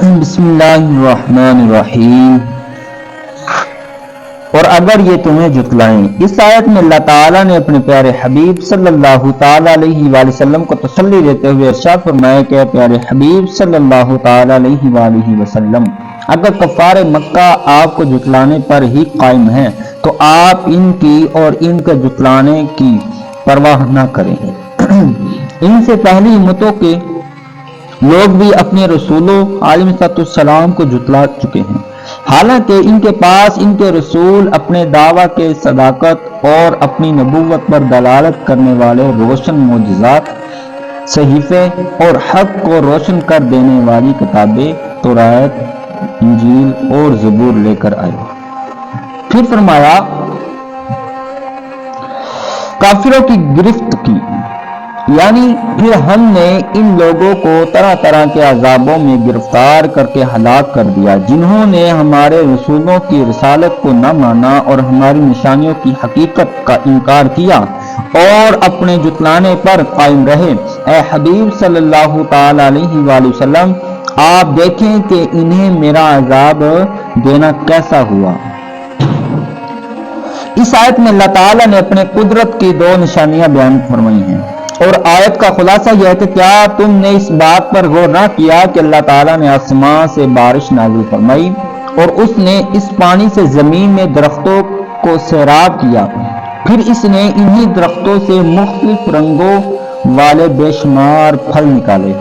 بسم اللہ الرحمن الرحیم۔ اور اگر یہ تمہیں جھٹلائیں، اس آیت میں اللہ تعالیٰ نے اپنے پیارے حبیب صلی اللہ تعالیٰ علیہ وآلہ وسلم کو تسلی دیتے ہوئے ارشاد فرمایا کہ پیارے حبیب صلی اللہ تعالیٰ علیہ وآلہ وسلم، اگر کفار مکہ آپ کو جھٹلانے پر ہی قائم ہیں تو آپ ان کی اور ان کے جھٹلانے کی پرواہ نہ کریں۔ ان سے پہلی امتوں کے لوگ بھی اپنے رسولوں علیہ السلام کو جھٹلا چکے ہیں، حالانکہ ان کے پاس ان کے رسول اپنے دعویٰ کے صداقت اور اپنی نبوت پر دلالت کرنے والے روشن معجزات، صحیفے اور حق کو روشن کر دینے والی کتابیں تورات، انجیل اور زبور لے کر آئے۔ پھر فرمایا کافروں کی گرفت کی، یعنی پھر ہم نے ان لوگوں کو طرح طرح کے عذابوں میں گرفتار کر کے ہلاک کر دیا جنہوں نے ہمارے رسولوں کی رسالت کو نہ مانا اور ہماری نشانیوں کی حقیقت کا انکار کیا اور اپنے جھٹلانے پر قائم رہے۔ اے حبیب صلی اللہ تعالی علیہ وآلہ وسلم، آپ دیکھیں کہ انہیں میرا عذاب دینا کیسا ہوا۔ اس آیت میں اللہ تعالیٰ نے اپنے قدرت کی دو نشانیاں بیان فرمائی ہیں، اور آیت کا خلاصہ یہ ہے کہ کیا تم نے اس بات پر غور نہ کیا کہ اللہ تعالیٰ نے آسمان سے بارش نازل فرمائی اور اس نے اس پانی سے زمین میں درختوں کو سیراب کیا، پھر اس نے انہی درختوں سے مختلف رنگوں والے بے شمار پھل نکالے،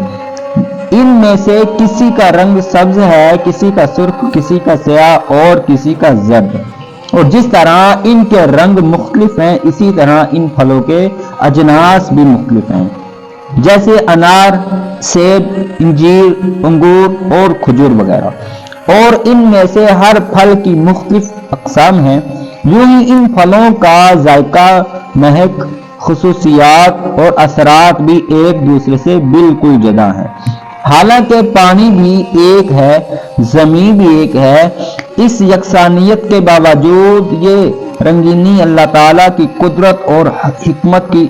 ان میں سے کسی کا رنگ سبز ہے، کسی کا سرخ، کسی کا سیاہ اور کسی کا زرد، اور جس طرح ان کے رنگ مختلف ہیں اسی طرح ان پھلوں کے اجناس بھی مختلف ہیں، جیسے انار، سیب، انجیر، انگور اور کھجور وغیرہ، اور ان میں سے ہر پھل کی مختلف اقسام ہیں۔ یوں ہی ان پھلوں کا ذائقہ، مہک، خصوصیات اور اثرات بھی ایک دوسرے سے بالکل جدا ہیں، حالانکہ پانی بھی ایک ہے، زمین بھی ایک ہے۔ اس یکسانیت کے باوجود یہ رنگینی اللہ تعالیٰ کی قدرت اور حکمت کی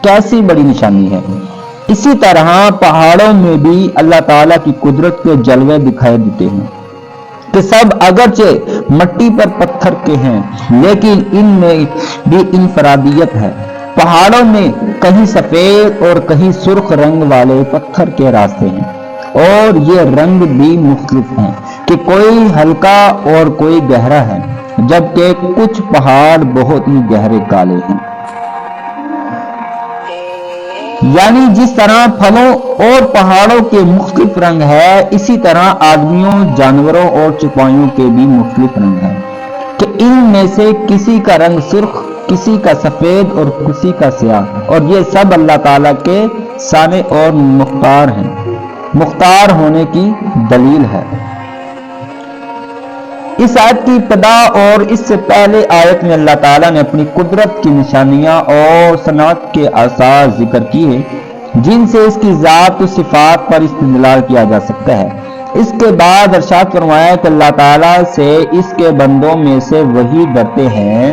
کیسی بڑی نشانی ہے۔ اسی طرح پہاڑوں میں بھی اللہ تعالیٰ کی قدرت کے جلوے دکھائی دیتے ہیں کہ سب اگرچہ مٹی پر پتھر کے ہیں لیکن ان میں بھی انفرادیت ہے۔ پہاڑوں میں کہیں سفید اور کہیں سرخ رنگ والے پتھر کے راستے ہیں، اور یہ رنگ بھی مختلف ہیں کہ کوئی ہلکا اور کوئی گہرا ہے، جبکہ کچھ پہاڑ بہت ہی گہرے کالے ہیں۔ یعنی جس طرح پھلوں اور پہاڑوں کے مختلف رنگ ہے، اسی طرح آدمیوں، جانوروں اور چوپایوں کے بھی مختلف رنگ ہیں کہ ان میں سے کسی کا رنگ سرخ، کسی کا سفید اور کسی کا سیاہ، اور یہ سب اللہ تعالیٰ کے صانع اور مختار ہونے کی دلیل ہے۔ اس آیت کی ابتدا اور اس سے پہلے آیت میں اللہ تعالیٰ نے اپنی قدرت کی نشانیاں اور صنعت کے آثار ذکر کیے جن سے اس کی ذات و صفات پر استدلال کیا جا سکتا ہے۔ اس کے بعد ارشاد فرمایا کہ اللہ تعالیٰ سے اس کے بندوں میں سے وہی ڈرتے ہیں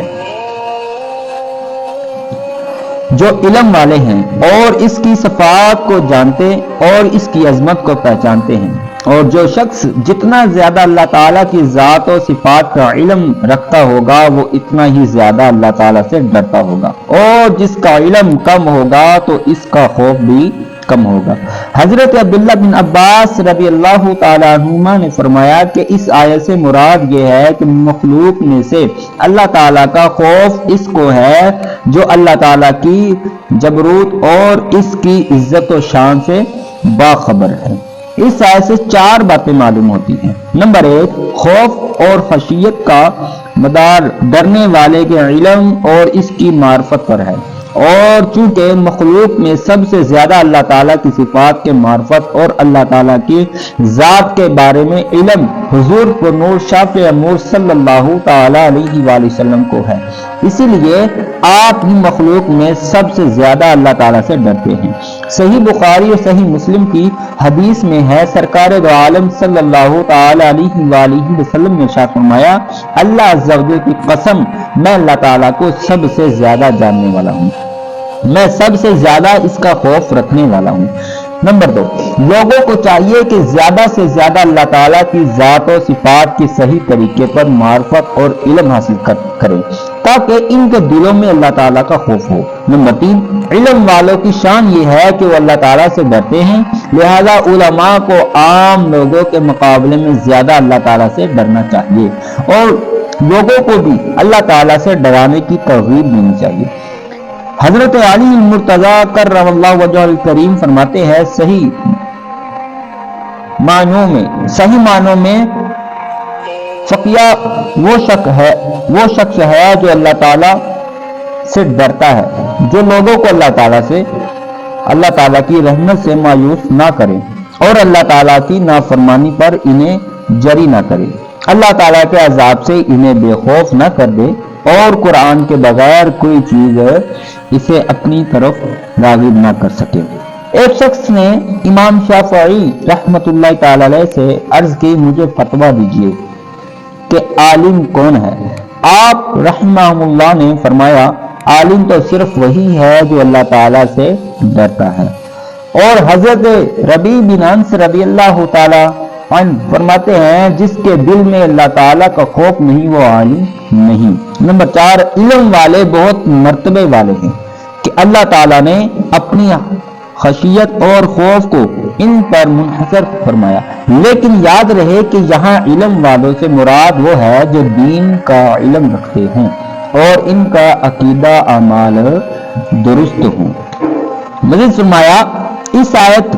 جو علم والے ہیں اور اس کی صفات کو جانتے اور اس کی عظمت کو پہچانتے ہیں، اور جو شخص جتنا زیادہ اللہ تعالیٰ کی ذات و صفات کا علم رکھتا ہوگا وہ اتنا ہی زیادہ اللہ تعالیٰ سے ڈرتا ہوگا، اور جس کا علم کم ہوگا تو اس کا خوف بھی کم ہوگا۔ حضرت عبداللہ بن عباس رضی اللہ تعالیٰ عنہما نے فرمایا کہ اس آیت سے مراد یہ ہے کہ مخلوق میں سے اللہ تعالیٰ کا خوف اس کو ہے جو اللہ تعالیٰ کی جبروت اور اس کی عزت و شان سے باخبر ہے۔ اس آیت سے 4 باتیں معلوم ہوتی ہیں۔ نمبر 1، خوف اور خشیت کا مدار ڈرنے والے کے علم اور اس کی معرفت پر ہے، اور چونکہ مخلوق میں سب سے زیادہ اللہ تعالیٰ کی صفات کے معرفت اور اللہ تعالیٰ کی ذات کے بارے میں علم حضور پرنور شافع امور صلی اللہ تعالیٰ علیہ وآلہ وسلم کو ہے، اسی لیے آپ ہی مخلوق میں سب سے زیادہ اللہ تعالیٰ سے ڈرتے ہیں۔ صحیح بخاری اور صحیح مسلم کی حدیث میں ہے، سرکار دو عالم صلی اللہ تعالیٰ علیہ وآلہ وسلم نے ارشاد فرمایا، اللہ عز و جل کی قسم، میں اللہ تعالیٰ کو سب سے زیادہ جاننے والا ہوں، میں سب سے زیادہ اس کا خوف رکھنے والا ہوں۔ نمبر 2، لوگوں کو چاہیے کہ زیادہ سے زیادہ اللہ تعالیٰ کی ذات و صفات کی صحیح طریقے پر معرفت اور علم حاصل کریں تاکہ ان کے دلوں میں اللہ تعالیٰ کا خوف ہو۔ نمبر 3، علم والوں کی شان یہ ہے کہ وہ اللہ تعالیٰ سے ڈرتے ہیں، لہذا علماء کو عام لوگوں کے مقابلے میں زیادہ اللہ تعالیٰ سے ڈرنا چاہیے اور لوگوں کو بھی اللہ تعالیٰ سے ڈرانے کی ترغیب دینی چاہیے۔ حضرت علی المرتضی کرم اللہ وجہہ الکریم فرماتے ہیں، صحیح معنوں میں فقیہ وہ شخص ہے جو اللہ تعالیٰ سے ڈرتا ہے، جو لوگوں کو اللہ تعالیٰ کی رحمت سے مایوس نہ کرے اور اللہ تعالیٰ کی نافرمانی پر انہیں جری نہ کرے، اللہ تعالیٰ کے عذاب سے انہیں بے خوف نہ کر دے اور قرآن کے بغیر کوئی چیز اسے اپنی طرف راغب نہ کر سکے۔ ایک شخص نے امام شافعی رحمت اللہ تعالی علیہ سے عرض کی، مجھے فتویٰ دیجیے کہ عالم کون ہے؟ آپ رحمہ اللہ نے فرمایا، عالم تو صرف وہی ہے جو اللہ تعالیٰ سے ڈرتا ہے۔ اور حضرت ربیع بن انس رضی اللہ تعالی عنہ فرماتے ہیں، جس کے دل میں اللہ تعالیٰ کا خوف نہیں وہ عالم نہیں۔ نمبر 4، علم والے بہت مرتبے والے ہیں کہ اللہ تعالیٰ نے اپنی خشیت اور خوف کو ان پر منحصر فرمایا، لیکن یاد رہے کہ یہاں علم والوں سے مراد وہ ہے جو دین کا علم رکھتے ہیں اور ان کا عقیدہ اعمال درست ہوں۔ مزید فرمایا، اس آیت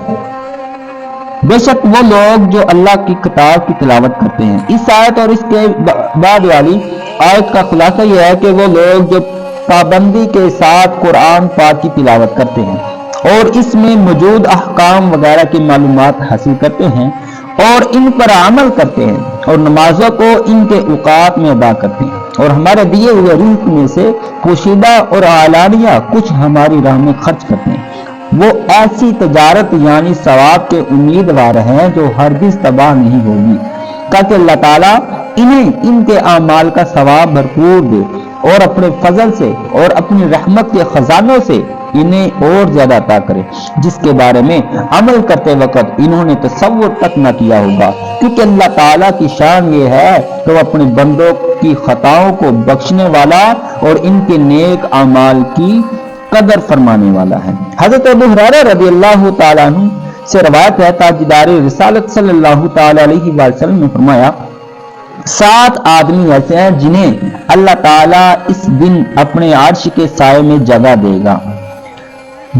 بے شک وہ لوگ جو اللہ کی کتاب کی تلاوت کرتے ہیں، اس آیت اور اس کے بعد والی آیت کا خلاصہ یہ ہے کہ وہ لوگ جو پابندی کے ساتھ قرآن پاک کی تلاوت کرتے ہیں اور اس میں موجود احکام وغیرہ کی معلومات حاصل کرتے ہیں اور ان پر عمل کرتے ہیں اور نمازوں کو ان کے اوقات میں ادا کرتے ہیں اور ہمارے دیے ہوئے رزق میں سے پوشیدہ اور اعلانیہ کچھ ہماری راہ میں خرچ کرتے ہیں، وہ ایسی تجارت یعنی ثواب کے امیدوار ہیں جو ہرگز تباہ نہیں ہوگی، تاکہ اللہ تعالیٰ انہیں ان کے اعمال کا ثواب بھرپور دے اور اپنے فضل سے اور اپنی رحمت کے خزانوں سے انہیں اور زیادہ عطا کرے، جس کے بارے میں عمل کرتے وقت انہوں نے تصور تک نہ کیا ہوگا، کیونکہ اللہ تعالیٰ کی شان یہ ہے کہ وہ اپنے بندوں کی خطاؤں کو بخشنے والا اور ان کے نیک اعمال کی قدر فرمانے والا ہے۔ حضرت ابو ہریرہ رضی اللہ تعالیٰ عنہ سے روایت ہے، تاجدار رسالت صلی اللہ تعالیٰ علیہ وسلم نے فرمایا، 7 آدمی ایسے ہیں جنہیں اللہ تعالیٰ اس دن اپنے عرش کے سائے میں جگہ دے گا،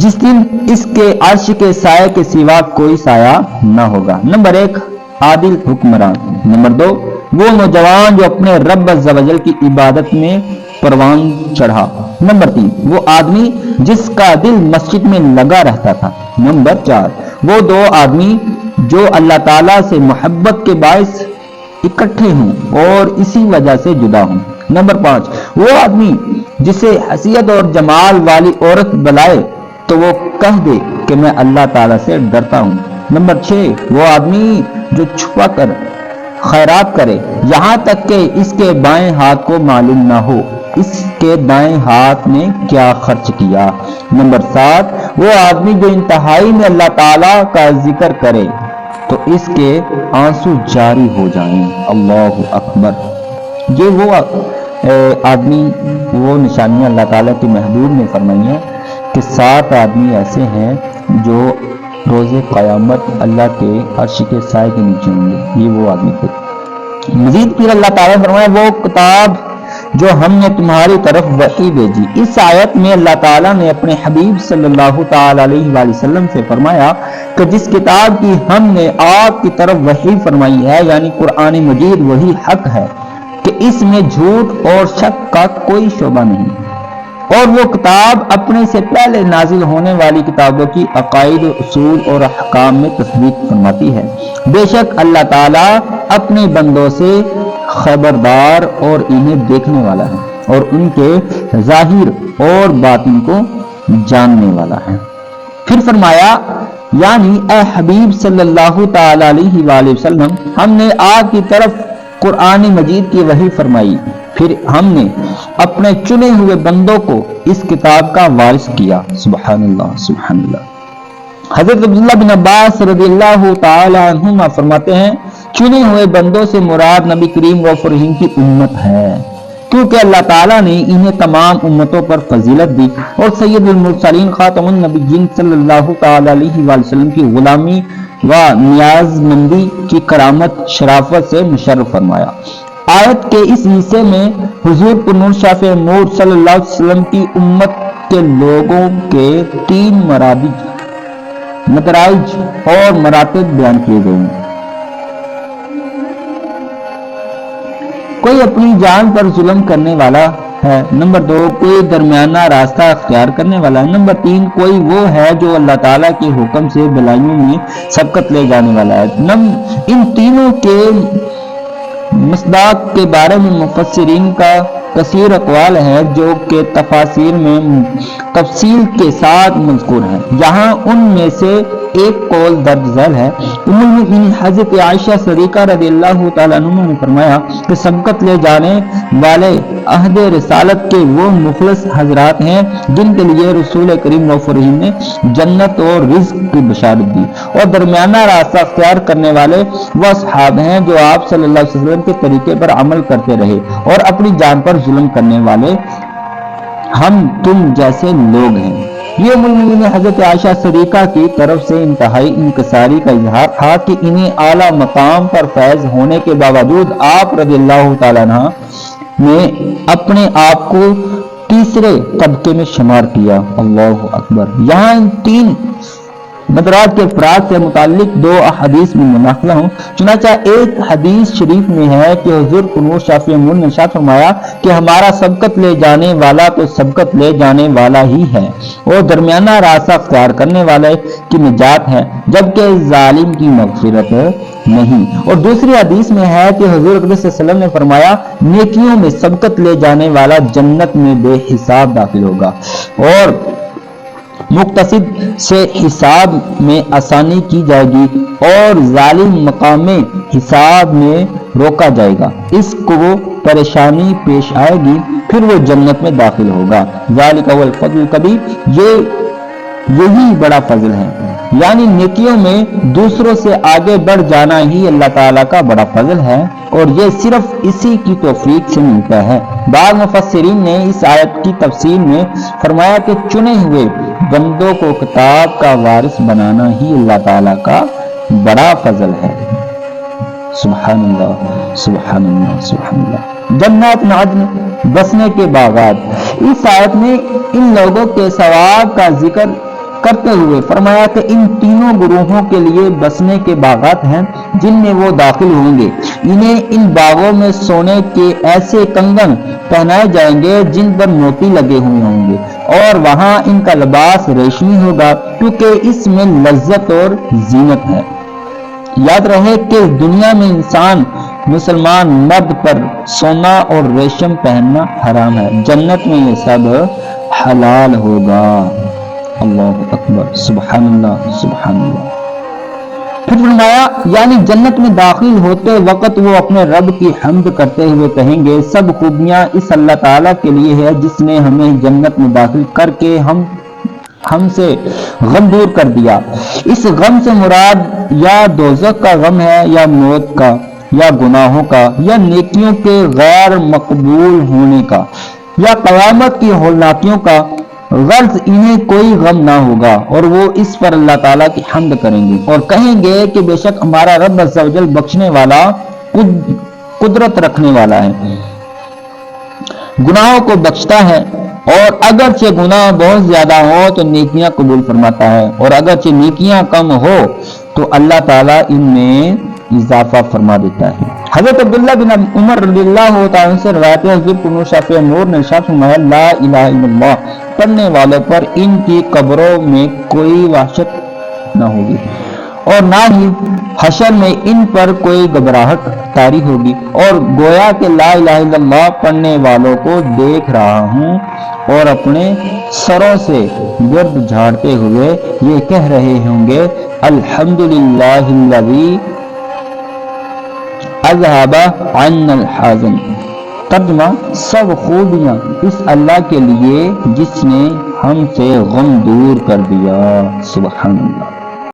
جس دن اس کے عرش کے سائے کے سوا کوئی سایہ نہ ہوگا۔ نمبر 1، عادل حکمران۔ نمبر 2، وہ نوجوان جو اپنے رب عز و جل کی عبادت میں پروان چڑھا۔ نمبر 3، وہ آدمی جس کا دل مسجد میں لگا رہتا تھا۔ نمبر 4، وہ 2 آدمی جو اللہ تعالیٰ سے محبت کے باعث اکٹھے ہوں اور اسی وجہ سے جدا ہوں۔ نمبر 5، وہ آدمی جسے حیثیت اور جمال والی عورت بلائے تو وہ کہہ دے کہ میں اللہ تعالیٰ سے ڈرتا ہوں۔ نمبر 6، وہ آدمی جو چھپا کر خیرات کرے یہاں تک کہ اس کے بائیں ہاتھ کو معلوم نہ ہو اس کے دائیں ہاتھ نے کیا خرچ کیا۔ نمبر 7، وہ آدمی جو انتہائی میں اللہ تعالیٰ کا ذکر کرے تو اس کے آنسو جاری ہو جائیں۔ اللہ اکبر۔ یہ وہ آدمی، وہ نشانیاں اللہ تعالیٰ کے محبوب نے فرمائی ہیں کہ 7 آدمی ایسے ہیں جو روز قیامت اللہ کے عرش کے سائے کے نیچے ہوں گے۔ یہ وہ آدمی تھے۔ مزید پھر اللہ تعالیٰ نے فرمایا، وہ کتاب جو ہم نے تمہاری طرف وحی بھیجی۔ اس آیت میں اللہ تعالیٰ نے اپنے حبیب صلی اللہ تعالی علیہ وآلہ وسلم سے فرمایا کہ جس کتاب کی ہم نے آپ کی طرف وحی فرمائی ہے یعنی قرآن مجید، وہی حق ہے کہ اس میں جھوٹ اور شک کا کوئی شعبہ نہیں، اور وہ کتاب اپنے سے پہلے نازل ہونے والی کتابوں کی عقائد، اصول اور احکام میں تصدیق فرماتی ہے۔ بے شک اللہ تعالیٰ اپنے بندوں سے خبردار اور انہیں دیکھنے والا ہے اور ان کے ظاہر اور باطن کو جاننے والا ہے۔ پھر فرمایا، یعنی اے حبیب صلی اللہ تعالی علیہ وآلہ وسلم، ہم نے آپ کی طرف قرآن مجید کی وحی فرمائی، پھر ہم نے اپنے چنے ہوئے بندوں کو اس کتاب کا وارث کیا۔ سبحان اللہ، سبحان اللہ۔ حضرت عبداللہ بن عباس رضی اللہ تعالی عنہما فرماتے ہیں چنے ہوئے بندوں سے مراد نبی کریم غفور رحیم کی امت ہے، کیونکہ اللہ تعالیٰ نے انہیں تمام امتوں پر فضیلت دی اور سید المرسلین خاتم النبیین صلی اللہ تعالی علیہ وسلم کی غلامی و نیاز مندی کی کرامت شرافت سے مشرف فرمایا۔ آیت کے اس حصے میں حضور پر نور شافع نور صلی اللہ علیہ وسلم کی امت کے لوگوں کے 3 مدارج اور مراتب بیان کیے گئے ہیں۔ کوئی اپنی جان پر ظلم کرنے والا ہے، نمبر 2 کوئی درمیانہ راستہ اختیار کرنے والا ہے، نمبر 3 کوئی وہ ہے جو اللہ تعالیٰ کے حکم سے بلائیوں میں سبقت لے جانے والا ہے۔ ان تینوں کے مصداق کے بارے میں مفسرین کا کثیر اقوال ہے جو کہ تفاسیر میں تفصیل کے ساتھ مذکور ہیں، جہاں ان میں سے ایک قول درج ذیل ہے۔ ام المؤمنین حضرت عائشہ صدیقہ رضی اللہ تعالیٰ عنہ نے فرمایا کہ سبقت لے جانے والے عہد رسالت کے وہ مخلص حضرات ہیں جن کے لیے رسول کریم غفور رحیم نے جنت اور رزق کی بشارت دی، اور درمیانہ راستہ اختیار کرنے والے وہ اصحاب ہیں جو آپ صلی اللہ علیہ وسلم کے طریقے پر عمل کرتے رہے، اور اپنی جان پر ظلم کرنے والے ہم تم جیسے لوگ ہیں۔ یہ ام المؤمنین حضرت عائشہ صدیقہ کی طرف سے انتہائی انکساری کا اظہار تھا کہ انہیں اعلیٰ مقام پر فیض ہونے کے باوجود آپ رضی اللہ تعالیٰ عنہ نے اپنے آپ کو تیسرے طبقے میں شمار کیا۔ اللہ اکبر۔ یہاں ان 3 مدارات کے افراد سے متعلق 2 احادیث میں مناقلہ ہوں۔ چنانچہ ایک حدیث شریف میں ہے کہ حضور نور شافع نور نے ارشاد فرمایا کہ ہمارا سبقت لے جانے والا تو سبقت لے جانے والا ہی ہے، اور درمیانہ راستہ اختیار کرنے والے کی نجات ہے، جبکہ ظالم کی مغفرت نہیں۔ اور دوسری حدیث میں ہے کہ حضور اکرم صلی اللہ علیہ وسلم نے فرمایا نیکیوں میں سبقت لے جانے والا جنت میں بے حساب داخل ہوگا، اور مقتصد سے حساب میں آسانی کی جائے گی، اور ظالم مقام حساب میں روکا جائے گا، اس کو وہ پریشانی پیش آئے گی، پھر وہ جنت میں داخل ہوگا۔ ذالک هو الفضل الکبیر، یہی بڑا فضل ہے، یعنی نیکیوں میں دوسروں سے آگے بڑھ جانا ہی اللہ تعالیٰ کا بڑا فضل ہے، اور یہ صرف اسی کی توفیق سے ملتا ہے۔ بعض مفسرین نے اس آیت کی تفسیر میں فرمایا کہ چنے ہوئے بندوں کو کتاب کا وارث بنانا ہی اللہ تعالیٰ کا بڑا فضل ہے۔ سبحان اللہ سبحان اللہ سبحان اللہ۔ جنات عدن، بسنے کے باغات۔ اس آیت میں ان لوگوں کے ثواب کا ذکر کرتے ہوئے فرمایا کہ ان تینوں گروہوں کے لیے بسنے کے باغات ہیں جن میں وہ داخل ہوں گے، انہیں ان باغوں میں سونے کے ایسے کنگن پہنائے جائیں گے جن پر موتی لگے ہوئے ہوں گے، اور وہاں ان کا لباس ریشمی ہوگا کیونکہ اس میں لذت اور زینت ہے۔ یاد رہے کہ دنیا میں انسان مسلمان مرد پر سونا اور ریشم پہننا حرام ہے، جنت میں یہ سب حلال ہوگا۔ اللہ اکبر، سبحان اللہ سبحان اللہ۔ پھر فرمایا یعنی جنت میں داخل ہوتے وقت وہ اپنے رب کی حمد کرتے ہوئے کہیں گے سب خوبیاں اس اللہ تعالیٰ کے لیے ہے جس نے ہمیں جنت میں داخل کر کے ہم سے غم دور کر دیا۔ اس غم سے مراد یا دوزخ کا غم ہے، یا موت کا، یا گناہوں کا، یا نیکیوں کے غیر مقبول ہونے کا، یا قیامت کی ہولناکیوں کا۔ غرض انہیں کوئی غم نہ ہوگا، اور وہ اس پر اللہ تعالیٰ کی حمد کریں گے اور کہیں گے کہ بے شک ہمارا رب عز و جل بخشنے والا، قدرت رکھنے والا ہے، گناہوں کو بخشتا ہے، اور اگرچہ گناہ بہت زیادہ ہو تو نیکیاں قبول فرماتا ہے، اور اگرچہ نیکیاں کم ہو تو اللہ تعالیٰ ان میں اضافہ فرما دیتا ہے۔ حضرت عبداللہ بن عمر رضی اللہ تعالیٰ سے روایت ہے، حضور نور شافع نور نے ارشاد فرمایا لا الہ الا اللہ پڑھنے والوں پر ان کی قبروں میں کوئی وحشت نہ ہوگی، اور نہ ہی حشر میں ان پر کوئی گھبراہٹ طاری ہوگی، اور گویا کہ لا الہ الا اللہ پڑھنے والوں کو دیکھ رہا ہوں، اور اپنے سروں سے گرد جھاڑتے ہوئے یہ کہہ رہے ہوں گے الحمدللہ الذی اذهب عنا الحزن۔ ترجمہ سب خوبیاں اس اللہ کے لیے جس نے ہم سے غم دور کر دیا۔ سبحان اللہ۔